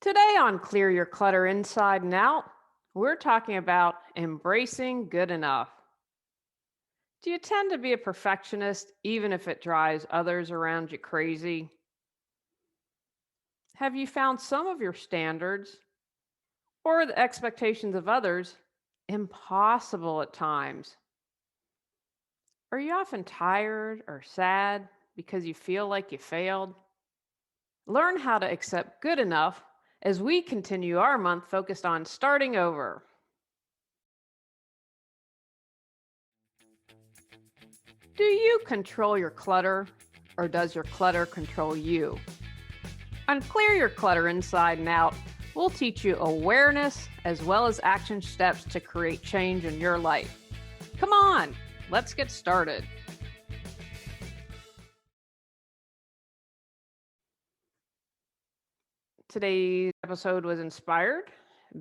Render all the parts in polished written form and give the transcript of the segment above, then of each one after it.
Today on Clear Your Clutter Inside and Out, we're talking about embracing good enough. Do you tend to be a perfectionist even if it drives others around you crazy? Have you found some of your standards or the expectations of others impossible at times? Are you often tired or sad because you feel like you failed? Learn how to accept good enough as we continue our month focused on starting over. Do you control your clutter or does your clutter control you? On Clear Your Clutter Inside and Out, we'll teach you awareness as well as action steps to create change in your life. Come on, let's get started. Today's episode was inspired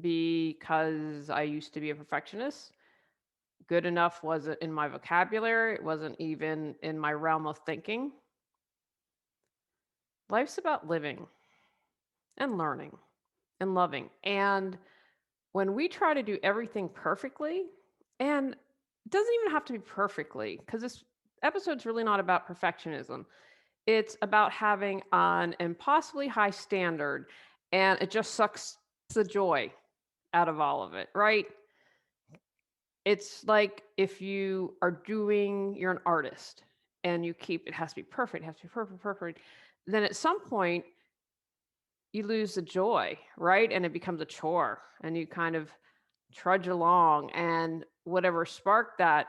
because I used to be a perfectionist. Good enough wasn't in my vocabulary, it wasn't even in my realm of thinking. Life's about living and learning and loving. And when we try to do everything perfectly, and it doesn't even have to be perfectly, because this episode's really not about perfectionism. It's about having an impossibly high standard, and it just sucks the joy out of all of it, right? It's like if you're an artist and you keep it has to be perfect, it has to be perfect, perfect. Then at some point you lose the joy, right? And it becomes a chore and you kind of trudge along, and whatever sparked that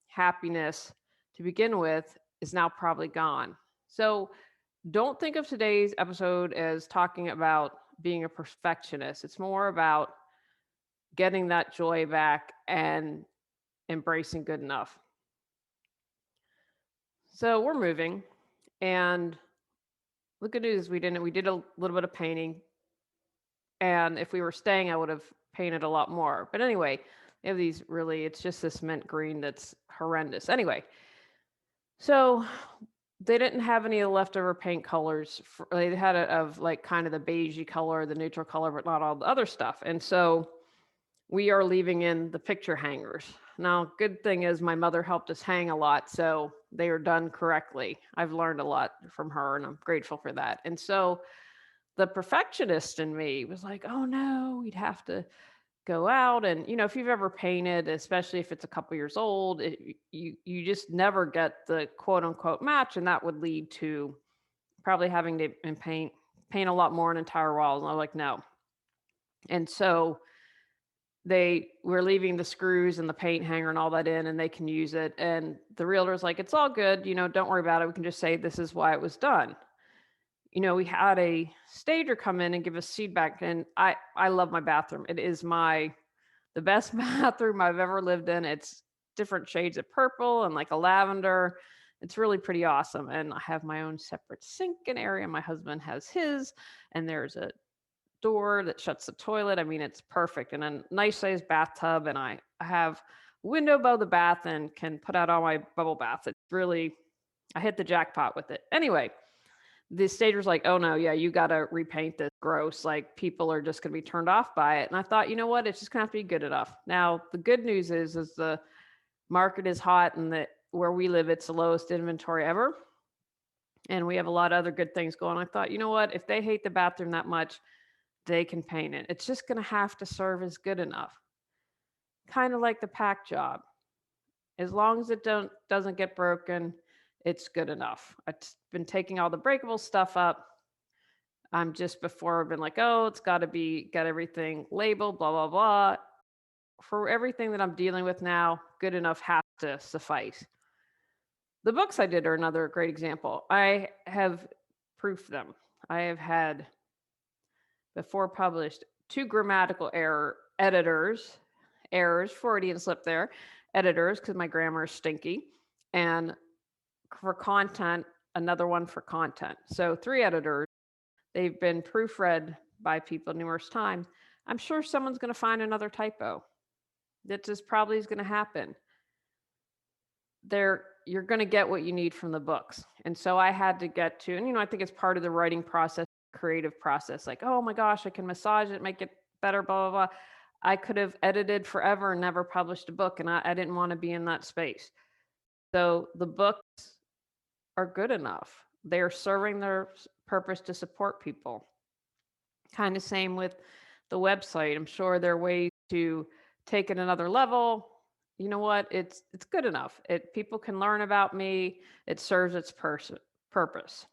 happiness to begin with is now probably gone. So don't think of today's episode as talking about being a perfectionist. It's more about getting that joy back and embracing good enough. So we're moving, and the good news is we did a little bit of painting, and if we were staying I would have painted a lot more. But anyway, they have these really it's just this mint green that's horrendous. Anyway, so they didn't have any of the leftover paint colors. They had it of like kind of the beigey color, the neutral color, but not all the other stuff. And so we are leaving in the picture hangers. Now, good thing is my mother helped us hang a lot, so they are done correctly. I've learned a lot from her, and I'm grateful for that. And so the perfectionist in me was like, "Oh no, we'd have to go out." And if you've ever painted, especially if it's a couple years old, you just never get the quote unquote match, and that would lead to probably having to paint a lot more on entire walls. And I'm like, no. And so they were leaving the screws and the paint hanger and all that in, and they can use it. And the realtor's like, it's all good, don't worry about it. We can just say this is why it was done. We had a stager come in and give us feedback, and I love my bathroom. It is the best bathroom I've ever lived in. It's different shades of purple and like a lavender. It's really pretty awesome. And I have my own separate sink and area. My husband has his, and there's a door that shuts the toilet. I mean, it's perfect. And a nice sized bathtub. And I have a window above the bath and can put out all my bubble baths. It's really, I hit the jackpot with it. Anyway, the stager's like, oh no, yeah, you got to repaint this. Gross. Like people are just going to be turned off by it. And I thought, you know what? It's just going to have to be good enough. Now, the good news is the market is hot, and that where we live, it's the lowest inventory ever. And we have a lot of other good things going. I thought, you know what? If they hate the bathroom that much, they can paint it. It's just going to have to serve as good enough. Kind of like the pack job. As long as it doesn't get broken, it's good enough. I've been taking all the breakable stuff up. I'm just before I've been like, oh, it's got everything labeled, blah, blah, blah. For everything that I'm dealing with now, good enough has to suffice. The books I did are another great example. I have proofed them. I have had, before published, 2 grammatical errors, Freudian slip there, editors, because my grammar is stinky, and for content, another one for content. So 3 editors. They've been proofread by people numerous times. I'm sure someone's going to find another typo. That just probably is going to happen. You're going to get what you need from the books. And so I had to get to, and I think it's part of the writing process, creative process. Like, oh my gosh, I can massage it, make it better, blah, blah, blah. I could have edited forever and never published a book, and I didn't want to be in that space. So the books are good enough. They are serving their purpose to support people. Kind of same with the website. I'm sure there are ways to take it another level. You know what? It's good enough. It people can learn about me. It serves its purpose.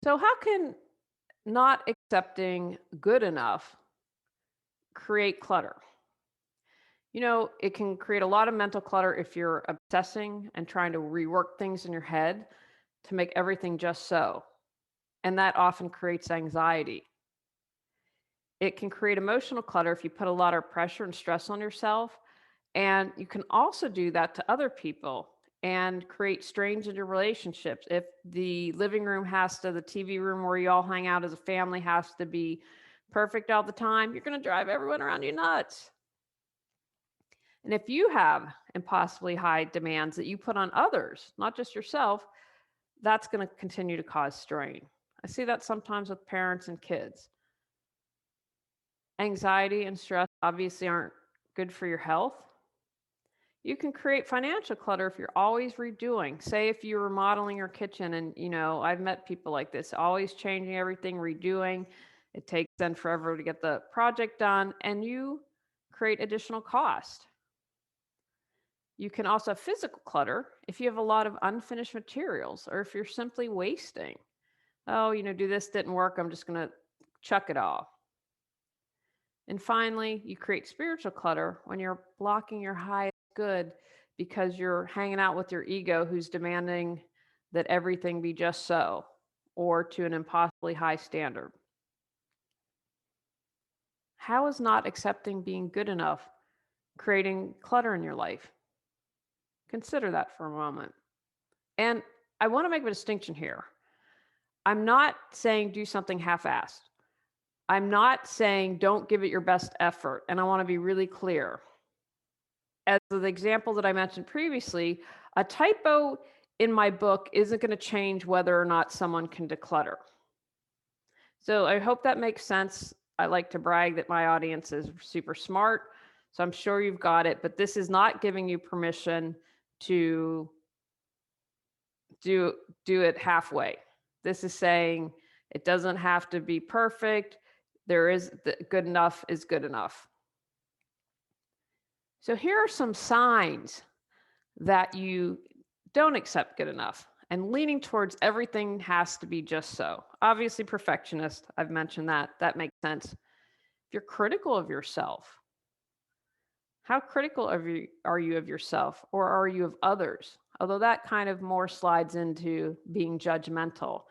So how can not accepting good enough create clutter? It can create a lot of mental clutter if you're obsessing and trying to rework things in your head to make everything just so. And that often creates anxiety. It can create emotional clutter if you put a lot of pressure and stress on yourself. And you can also do that to other people and create strains in your relationships. If the living room the TV room where you all hang out as a family has to be perfect all the time, you're going to drive everyone around you nuts. And if you have impossibly high demands that you put on others, not just yourself, that's going to continue to cause strain. I see that sometimes with parents and kids. Anxiety and stress obviously aren't good for your health. You can create financial clutter if you're always redoing. Say if you're remodeling your kitchen and, I've met people like this, always changing everything, redoing. It takes them forever to get the project done, and you create additional cost. You can also have physical clutter if you have a lot of unfinished materials or if you're simply wasting. Oh, do this didn't work. I'm just going to chuck it all. And finally, you create spiritual clutter when you're blocking your highest good because you're hanging out with your ego who's demanding that everything be just so or to an impossibly high standard. How is not accepting being good enough creating clutter in your life? Consider that for a moment. And I want to make a distinction here. I'm not saying do something half-assed. I'm not saying don't give it your best effort. And I want to be really clear. As the example that I mentioned previously, a typo in my book isn't going to change whether or not someone can declutter. So I hope that makes sense. I like to brag that my audience is super smart. So I'm sure you've got it, but this is not giving you permission to do it halfway. This is saying it doesn't have to be perfect. Good enough is good enough. So here are some signs that you don't accept good enough and leaning towards everything has to be just so. Obviously, perfectionist. I've mentioned that. That makes sense. If you're critical of yourself, how critical are you of yourself or are you of others? Although that kind of more slides into being judgmental.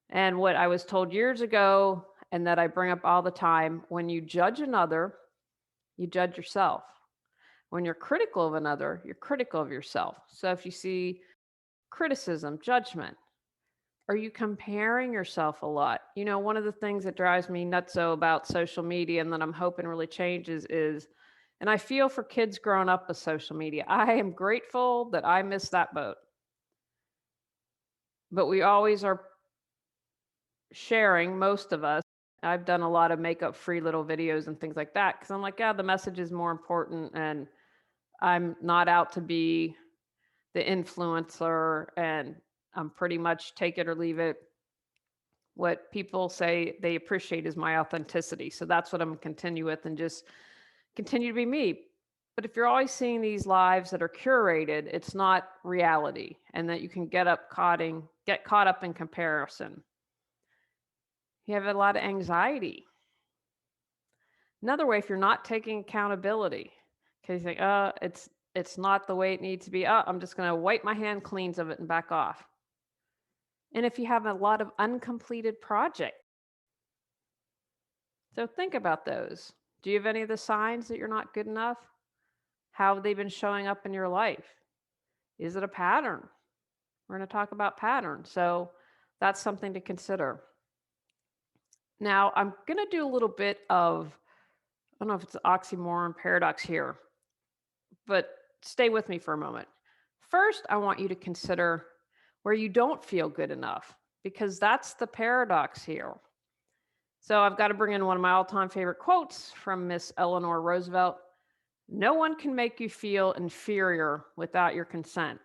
And what I was told years ago, and that I bring up all the time, when you judge another, you judge yourself. When you're critical of another, you're critical of yourself. So if you see criticism, judgment, are you comparing yourself a lot? One of the things that drives me nutso about social media and that I'm hoping really changes is, and I feel for kids growing up with social media, I am grateful that I missed that boat. But we always are sharing, most of us. I've done a lot of makeup free little videos and things like that because I'm like, yeah, the message is more important and I'm not out to be the influencer and I'm pretty much take it or leave it. What people say they appreciate is my authenticity. So that's what I'm going to continue with and just continue to be me. But if you're always seeing these lives that are curated, it's not reality and that you can get caught up in comparison. You have a lot of anxiety. Another way, if you're not taking accountability, okay, you think, it's not the way it needs to be. I'm just going to wipe my hand cleans of it and back off. And if you have a lot of uncompleted projects, so think about those. Do you have any of the signs that you're not good enough? How have they been showing up in your life? Is it a pattern? We're going to talk about patterns. So that's something to consider. Now, I'm going to do a little bit of, I don't know if it's an oxymoron paradox here, but stay with me for a moment. First, I want you to consider where you don't feel good enough. because that's the paradox here. So I've got to bring in one of my all-time favorite quotes from Miss Eleanor Roosevelt. No one can make you feel inferior without your consent.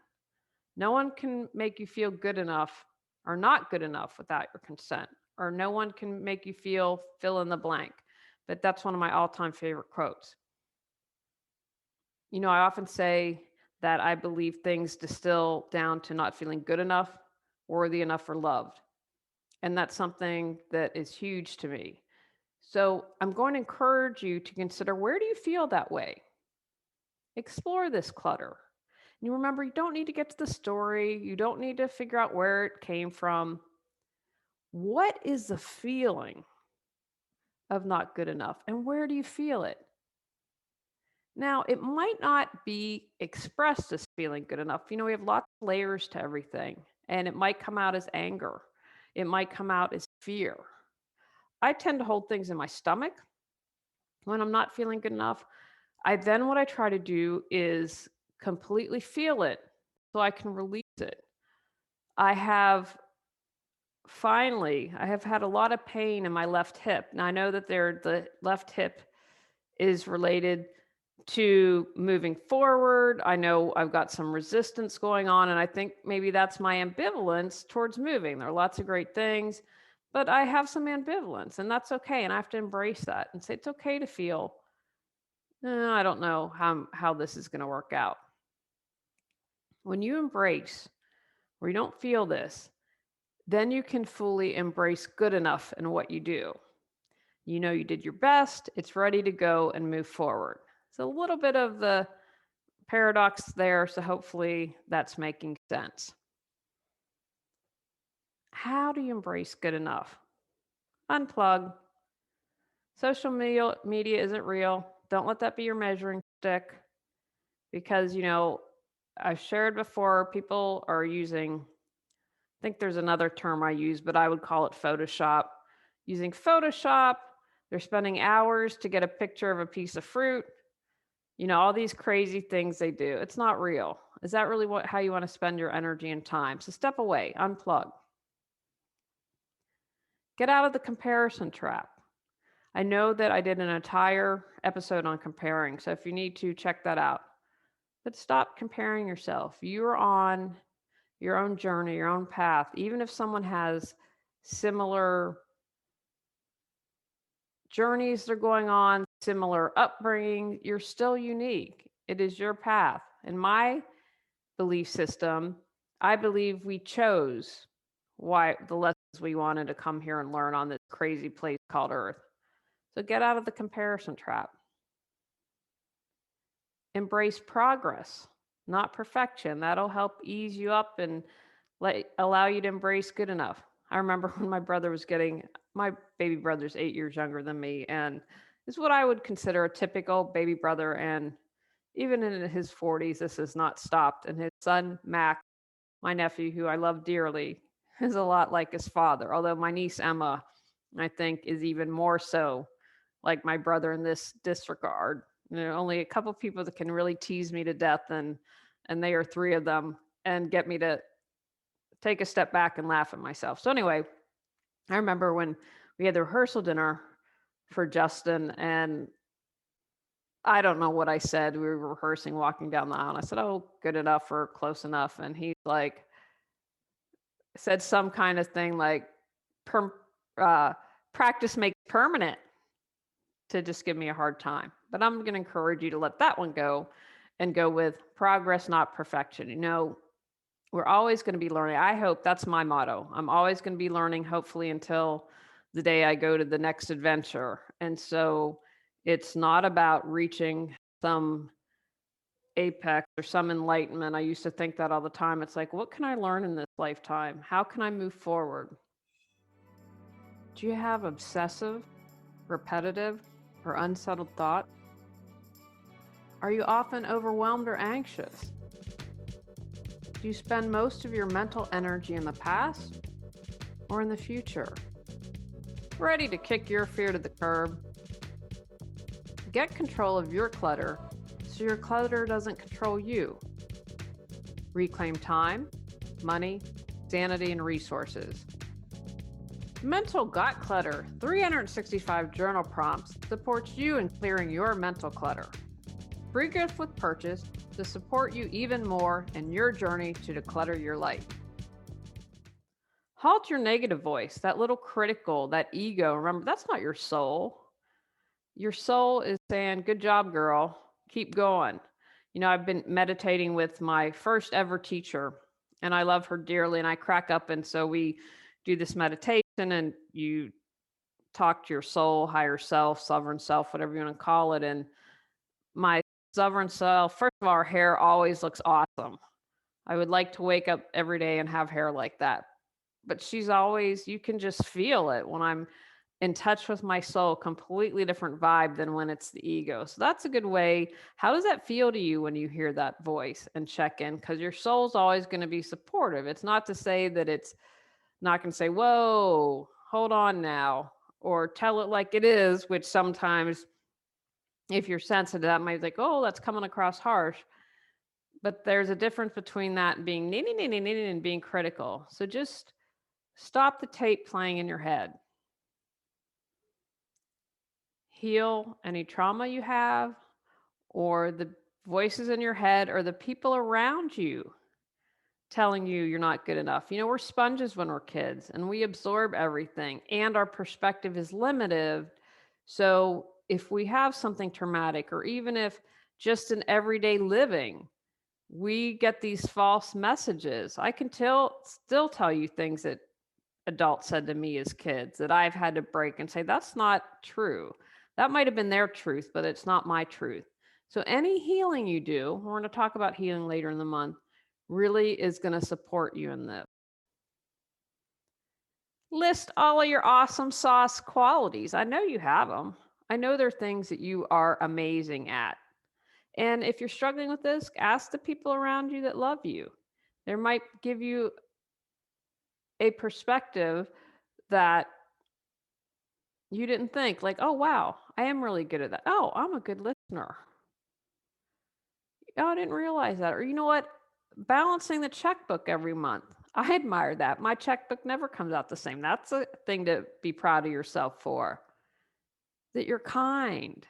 No one can make you feel good enough or not good enough without your consent. Or no one can make you feel fill in the blank. But that's one of my all-time favorite quotes. I often say that I believe things distill down to not feeling good enough, worthy enough, or loved. And that's something that is huge to me. So I'm going to encourage you to consider, where do you feel that way? Explore this clutter. And you remember, you don't need to get to the story. You don't need to figure out where it came from. What is the feeling of not good enough? And where do you feel it? Now, it might not be expressed as feeling good enough. We have lots of layers to everything, and it might come out as anger. It might come out as fear. I tend to hold things in my stomach when I'm not feeling good enough. What I try to do is completely feel it so I can release it. I have I have had a lot of pain in my left hip. Now I know that the left hip is related to moving forward. I know I've got some resistance going on, and I think maybe that's my ambivalence towards moving. There are lots of great things, but I have some ambivalence, and that's okay. And I have to embrace that and say it's okay to feel, I don't know how this is going to work out. When you embrace where you don't feel this, then you can fully embrace good enough in what you do. You did your best, it's ready to go and move forward. It's a little bit of the paradox there, so hopefully that's making sense. How do you embrace good enough? Unplug. Social media isn't real. Don't let that be your measuring stick, because, I've shared before, people are using, I think there's another term I use, but I would call it Photoshop. Using Photoshop, they're spending hours to get a picture of a piece of fruit. All these crazy things they do. It's not real. Is that really how you want to spend your energy and time? So step away, unplug. Get out of the comparison trap. I know that I did an entire episode on comparing, so if you need to, check that out. But stop comparing yourself. You're on your own journey, your own path. Even if someone has similar journeys they're going on, similar upbringing, you're still unique. It is your path. In my belief system, I believe we chose why the lessons we wanted to come here and learn on this crazy place called Earth. So get out of the comparison trap. Embrace progress, not perfection. That'll help ease you up and allow you to embrace good enough. I remember when my baby brother's 8 years younger than me, and is what I would consider a typical baby brother. And even in his 40s, this has not stopped. And his son, Mac, my nephew, who I love dearly, is a lot like his father. Although my niece, Emma, I think is even more so like my brother in this disregard. There are only a couple people that can really tease me to death, and they are three of them, and get me to take a step back and laugh at myself. So anyway, I remember when we had the rehearsal dinner for Justin, and I don't know what I said. We were rehearsing, walking down the aisle, and I said, "Oh, good enough or close enough," and he's like, said some kind of thing like, "Practice makes permanent," to just give me a hard time. But I'm going to encourage you to let that one go and go with progress, not perfection. We're always going to be learning. I hope that's my motto. I'm always going to be learning, hopefully, until the day I go to the next adventure. And so it's not about reaching some apex or some enlightenment. I used to think that all the time. It's like, what can I learn in this lifetime? How can I move forward? Do you have obsessive, repetitive, or unsettled thoughts? Are you often overwhelmed or anxious? Do you spend most of your mental energy in the past or in the future? Ready to kick your fear to the curb? Get control of your clutter so your clutter doesn't control you. Reclaim time, money, sanity, and resources. Mental Gut Clutter 365 Journal Prompts supports you in clearing your mental clutter. Free gift with purchase to support you even more in your journey to declutter your life. Halt your negative voice, that little critical, that ego. Remember, that's not your soul. Your soul is saying, "Good job, girl. Keep going." I've been meditating with my first ever teacher, and I love her dearly, and I crack up. And so we do this meditation, and you talk to your soul, higher self, whatever you want to call it. And my sovereign self, first of all, our hair always looks awesome. I would like to wake up every day and have hair like that. But she's always, you can just feel it when I'm in touch with my soul, completely different vibe than when it's the ego. So that's a good way. How does that feel to you when you hear that voice and check in? Because your soul's always going to be supportive. It's not to say that it's not going to say, "Whoa, hold on now," or tell it like it is, which sometimes, if you're sensitive, that might be like, "Oh, that's coming across harsh." But there's a difference between that and being and being critical. So just stop the tape playing in your head. Heal any trauma you have, or the voices in your head, or the people around you telling you you're not good enough. We're sponges when we're kids and we absorb everything, and our perspective is limited. So if we have something traumatic, or even if just in everyday living, we get these false messages. I can still tell you things that adults said to me as kids that I've had to break and say, "That's not true." That might have been their truth, but it's not my truth. So any healing you do, we're going to talk about healing later in the month, really is going to support you in this. List all of your awesome sauce qualities. I know you have them. I know there are things that you are amazing at. And if you're struggling with this, ask the people around you that love you. They might give you a perspective that you didn't think, like, "Oh, wow, I am really good at that. Oh, I'm a good listener. Oh, I didn't realize that." Or, you know what? Balancing the checkbook every month. I admire that. My checkbook never comes out the same. That's a thing to be proud of yourself for. That you're kind.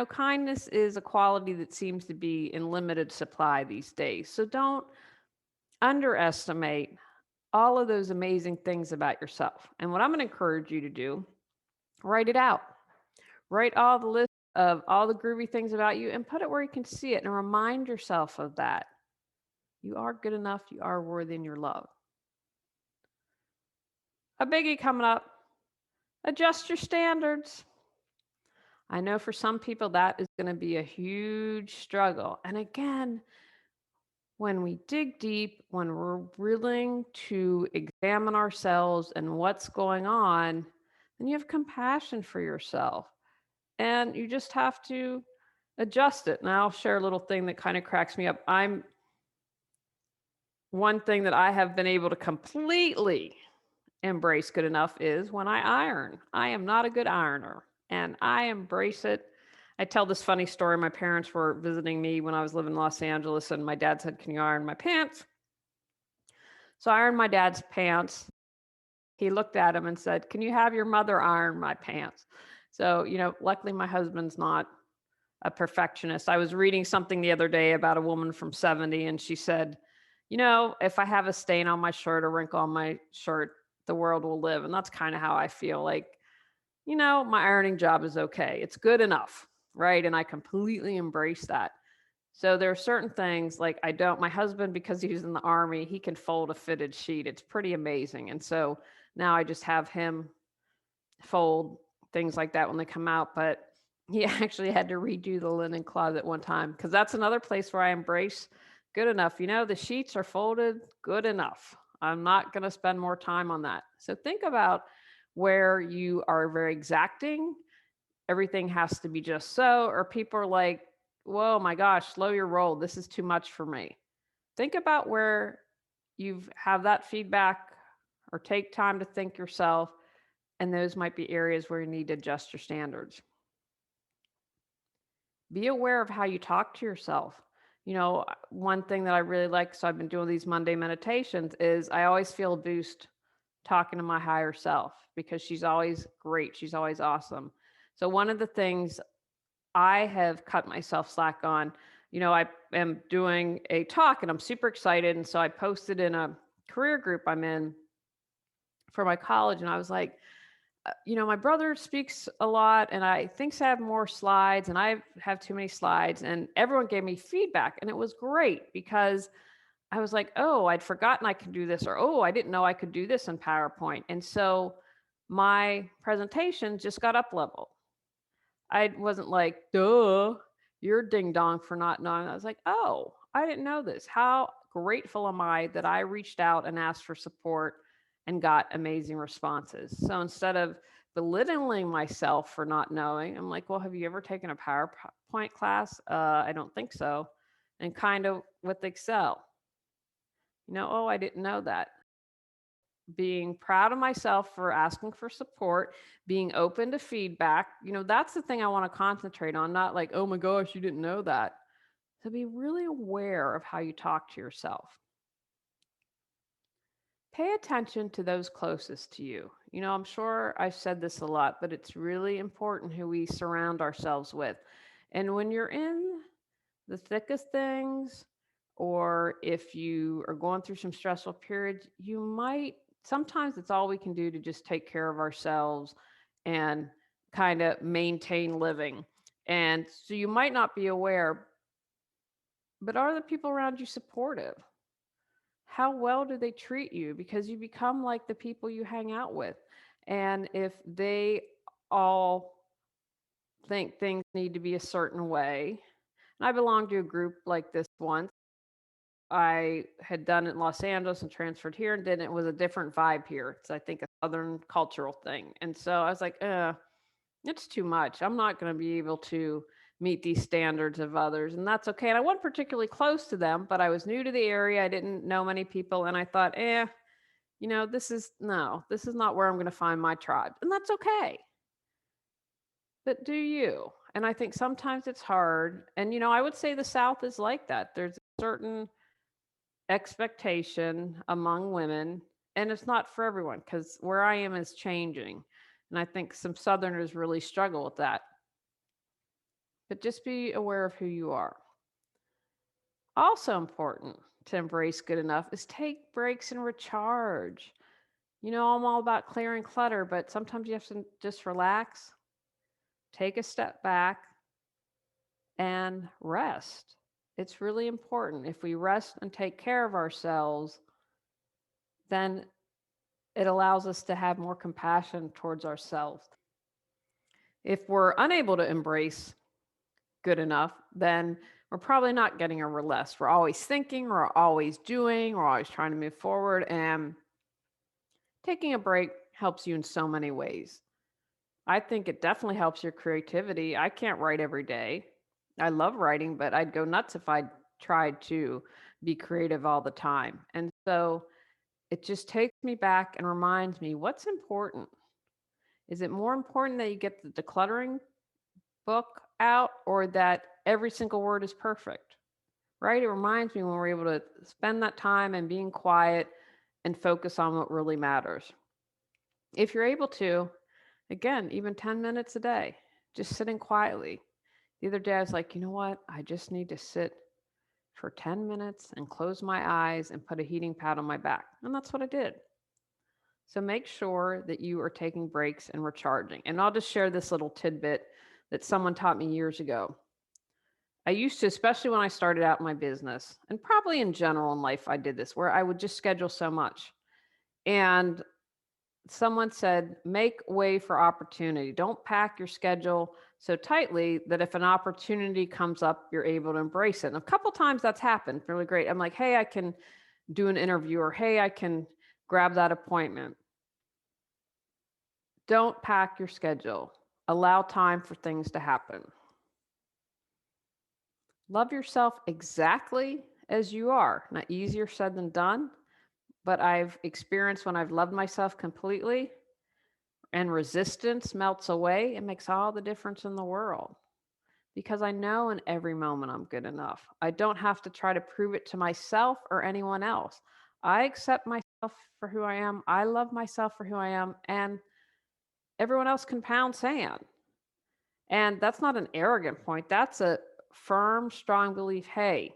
Kindness is a quality that seems to be in limited supply these days. So don't underestimate all of those amazing things about yourself. And what I'm going to encourage you to do, write it out. Write all the list of all the groovy things about you and put it where you can see it, and remind yourself of that. You are good enough. You are worthy, and you're loved. A biggie coming up: adjust your standards. I know for some people that is going to be a huge struggle. And again, when we dig deep, when we're willing to examine ourselves and what's going on, then you have compassion for yourself. And you just have to adjust it. And I'll share a little thing that kind of cracks me up. I'm One thing that I have been able to completely embrace good enough is when I iron. I am not a good ironer, and I embrace it. I tell this funny story. My parents were visiting me when I was living in Los Angeles, and my dad said, "Can you iron my pants?" So I ironed my dad's pants. He looked at him and said, "Can you have your mother iron my pants?" So, luckily my husband's not a perfectionist. I was reading something the other day about a woman from 70, and she said, "If I have a stain on my shirt, a wrinkle on my shirt, the world will live." And that's kind of how I feel. Like, my ironing job is okay. It's good enough, right? And I completely embrace that. So there are certain things like my husband, because he's in the army, he can fold a fitted sheet. It's pretty amazing. And so now I just have him fold things like that when they come out. But he actually had to redo the linen closet one time, because that's another place where I embrace good enough. The sheets are folded good enough. I'm not going to spend more time on that. So think about where you are very exacting. Everything has to be just so, or people are like, "Whoa, my gosh, slow your roll. This is too much for me." Think about where you've have that feedback, or take time to think yourself, and those might be areas where you need to adjust your standards. Be aware of how you talk to yourself. One thing that I really like, so I've been doing these Monday meditations, is I always feel a boost talking to my higher self because she's always great. She's always awesome. So one of the things I have cut myself slack on, I am doing a talk and I'm super excited. And so I posted in a career group I'm in for my college, and I was like, my brother speaks a lot and I thinks I have more slides and I have too many slides. And everyone gave me feedback and it was great because I was like, oh, I'd forgotten I could do this, or oh, I didn't know I could do this in PowerPoint. And so my presentation just got up level. I wasn't like, duh, you're ding dong for not knowing. I was like, oh, I didn't know this. How grateful am I that I reached out and asked for support and got amazing responses? So instead of belittling myself for not knowing, I'm like, well, have you ever taken a PowerPoint class? I don't think so. And kind of with Excel, oh, I didn't know that. Being proud of myself for asking for support, being open to feedback, that's the thing I want to concentrate on, not like, oh my gosh, you didn't know that. So be really aware of how you talk to yourself. Pay attention to those closest to you. I'm sure I've said this a lot, but it's really important who we surround ourselves with. And when you're in the thickest things, or if you are going through some stressful periods, sometimes it's all we can do to just take care of ourselves and kind of maintain living. And so you might not be aware, but are the people around you supportive? How well do they treat you? Because you become like the people you hang out with. And if they all think things need to be a certain way, and I belonged to a group like this once. I had done it in Los Angeles and transferred here, and then it was a different vibe here. It's, I think, a Southern cultural thing. And so I was like, it's too much. I'm not going to be able to meet these standards of others. And that's okay. And I wasn't particularly close to them, but I was new to the area. I didn't know many people. And I thought, this is not where I'm going to find my tribe. And that's okay. But do you? And I think sometimes it's hard. And, I would say the South is like that. There's a certain expectation among women, and it's not for everyone because where I am is changing. And I think some Southerners really struggle with that. But just be aware of who you are. Also important to embrace good enough is take breaks and recharge. I'm all about clearing clutter, but sometimes you have to just relax, take a step back, and rest. It's really important. If we rest and take care of ourselves, then it allows us to have more compassion towards ourselves. If we're unable to embrace good enough, then we're probably not getting a rest. We're always thinking, we're always doing, we're always trying to move forward. And taking a break helps you in so many ways. I think it definitely helps your creativity. I can't write every day. I love writing, but I'd go nuts if I tried to be creative all the time. And so it just takes me back and reminds me what's important. Is it more important that you get the decluttering book out or that every single word is perfect? Right? It reminds me when we're able to spend that time and being quiet and focus on what really matters. If you're able to, again, even 10 minutes a day, just sitting quietly. The other day I was like, you know what? I just need to sit for 10 minutes and close my eyes and put a heating pad on my back. And that's what I did. So make sure that you are taking breaks and recharging. And I'll just share this little tidbit that someone taught me years ago. I used to, especially when I started out my business, and probably in general in life, I did this, where I would just schedule so much. And someone said, make way for opportunity. Don't pack your schedule so tightly that if an opportunity comes up, you're able to embrace it. And a couple times that's happened really great. I'm like, hey, I can do an interview, or hey, I can grab that appointment. Don't pack your schedule. Allow time for things to happen. Love yourself exactly as you are. Not easier said than done, but I've experienced when I've loved myself completely and resistance melts away, it makes all the difference in the world. Because I know in every moment I'm good enough. I don't have to try to prove it to myself or anyone else. I accept myself for who I am. I love myself for who I am. And everyone else can pound sand. And that's not an arrogant point. That's a firm, strong belief. Hey,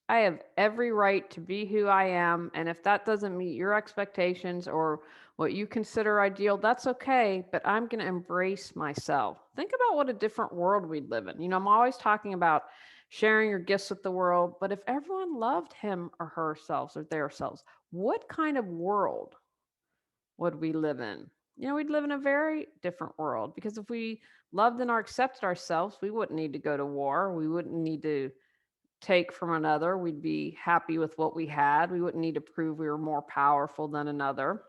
I have every right to be who I am. And if that doesn't meet your expectations or what you consider ideal, that's okay. But I'm going to embrace myself. Think about what a different world we'd live in. I'm always talking about sharing your gifts with the world. But if everyone loved him or herself or their selves, what kind of world would we live in? We'd live in a very different world because if we loved and accepted ourselves, we wouldn't need to go to war. We wouldn't need to take from another. We'd be happy with what we had. We wouldn't need to prove we were more powerful than another.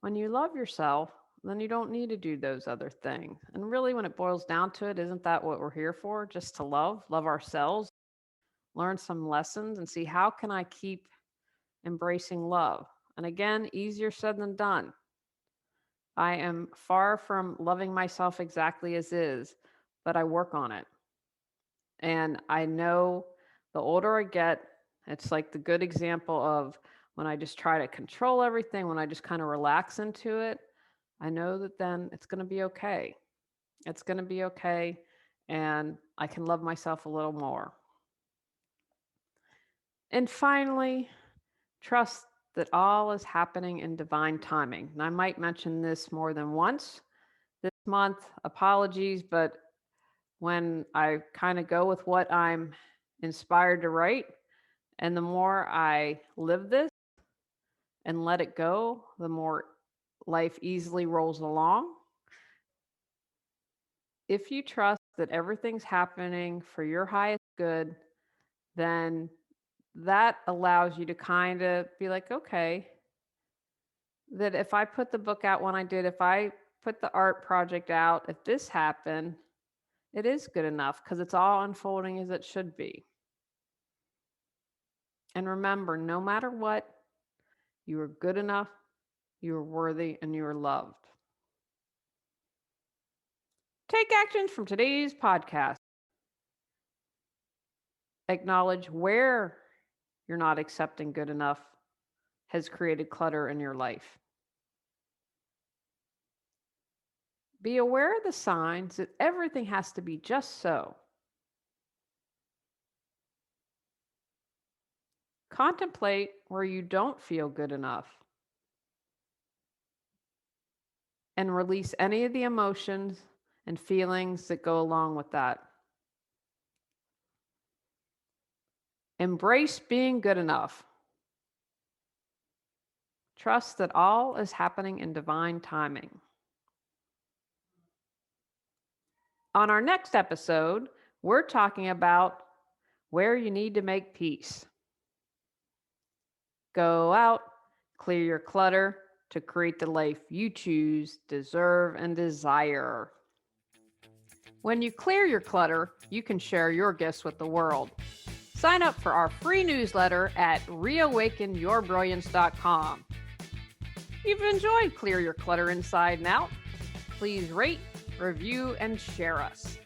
When you love yourself, then you don't need to do those other things. And really, when it boils down to it, isn't that what we're here for? Just to love ourselves, learn some lessons, and see how can I keep embracing love. And again, easier said than done. I am far from loving myself exactly as is, but I work on it. And I know the older I get, it's like the good example of when I just try to control everything, when I just kind of relax into it, I know that then it's going to be okay. It's going to be okay. And I can love myself a little more. And finally, trust that all is happening in divine timing. And I might mention this more than once this month. Apologies, but when I kind of go with what I'm inspired to write, and the more I live this and let it go, the more life easily rolls along. If you trust that everything's happening for your highest good, then that allows you to kind of be like, okay, that if I put the book out when I did, if I put the art project out, if this happened, it is good enough because it's all unfolding as it should be. And remember, no matter what, you are good enough, you are worthy, and you are loved. Take actions from today's podcast. Acknowledge where you're not accepting good enough has created clutter in your life. Be aware of the signs that everything has to be just so. Contemplate where you don't feel good enough. And release any of the emotions and feelings that go along with that. Embrace being good enough. Trust that all is happening in divine timing. On our next episode, we're talking about where you need to make peace. Go out, clear your clutter to create the life you choose, deserve, and desire. When you clear your clutter, you can share your gifts with the world. Sign up for our free newsletter at reawakenyourbrilliance.com. If you've enjoyed Clear Your Clutter Inside and Out, please rate, review, and share us.